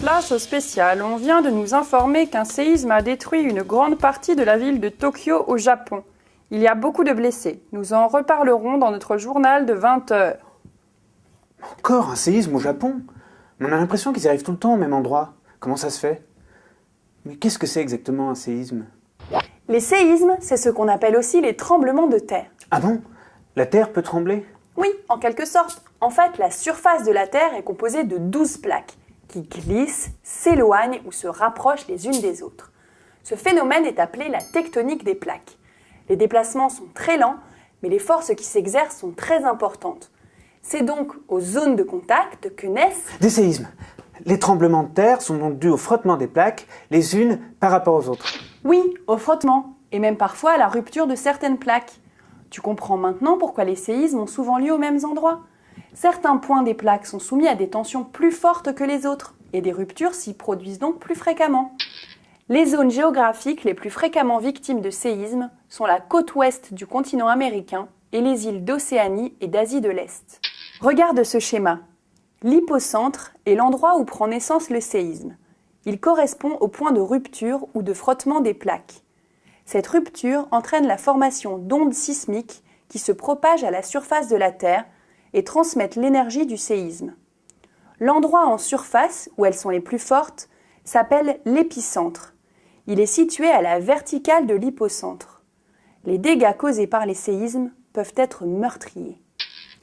Place au spécial, on vient de nous informer qu'un séisme a détruit une grande partie de la ville de Tokyo au Japon. Il y a beaucoup de blessés. Nous en reparlerons dans notre journal de 20h. Encore un séisme au Japon? On a l'impression qu'ils arrivent tout le temps au même endroit. Comment ça se fait? Mais qu'est-ce que c'est exactement un séisme? Les séismes, c'est ce qu'on appelle aussi les tremblements de terre. Ah bon? La terre peut trembler? Oui, en quelque sorte. En fait, la surface de la Terre est composée de 12 plaques qui glissent, s'éloignent ou se rapprochent les unes des autres. Ce phénomène est appelé la tectonique des plaques. Les déplacements sont très lents, mais les forces qui s'exercent sont très importantes. C'est donc aux zones de contact que naissent des séismes. Les tremblements de terre sont donc dus au frottement des plaques, les unes par rapport aux autres. Oui, au frottement, et même parfois à la rupture de certaines plaques. Tu comprends maintenant pourquoi les séismes ont souvent lieu aux mêmes endroits. Certains points des plaques sont soumis à des tensions plus fortes que les autres, et des ruptures s'y produisent donc plus fréquemment. Les zones géographiques les plus fréquemment victimes de séismes sont la côte ouest du continent américain et les îles d'Océanie et d'Asie de l'Est. Regarde ce schéma. L'hypocentre est l'endroit où prend naissance le séisme. Il correspond au point de rupture ou de frottement des plaques. Cette rupture entraîne la formation d'ondes sismiques qui se propagent à la surface de la Terre et transmettent l'énergie du séisme. L'endroit en surface, où elles sont les plus fortes, s'appelle l'épicentre. Il est situé à la verticale de l'hypocentre. Les dégâts causés par les séismes peuvent être meurtriers.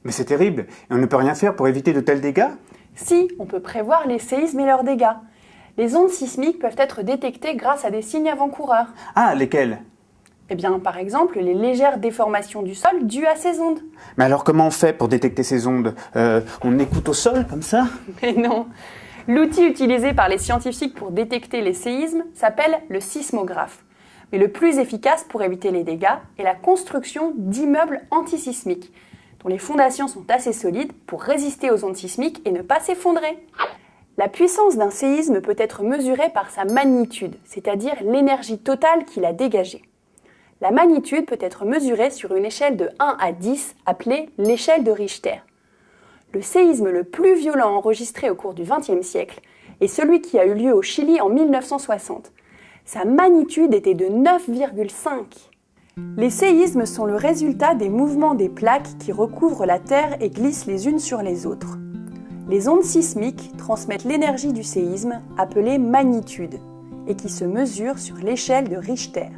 Mais c'est terrible, et on ne peut rien faire pour éviter de tels dégâts? Si, on peut prévoir les séismes et leurs dégâts. Les ondes sismiques peuvent être détectées grâce à des signes avant-coureurs. Ah, lesquels? Eh bien, par exemple, les légères déformations du sol dues à ces ondes. Mais alors comment on fait pour détecter ces ondes? On écoute au sol, comme ça? Mais non. L'outil utilisé par les scientifiques pour détecter les séismes s'appelle le sismographe. Mais le plus efficace pour éviter les dégâts est la construction d'immeubles antisismiques, dont les fondations sont assez solides pour résister aux ondes sismiques et ne pas s'effondrer. La puissance d'un séisme peut être mesurée par sa magnitude, c'est-à-dire l'énergie totale qu'il a dégagée. La magnitude peut être mesurée sur une échelle de 1 à 10, appelée l'échelle de Richter. Le séisme le plus violent enregistré au cours du XXe siècle est celui qui a eu lieu au Chili en 1960. Sa magnitude était de 9,5. Les séismes sont le résultat des mouvements des plaques qui recouvrent la Terre et glissent les unes sur les autres. Les ondes sismiques transmettent l'énergie du séisme, appelée magnitude, et qui se mesure sur l'échelle de Richter.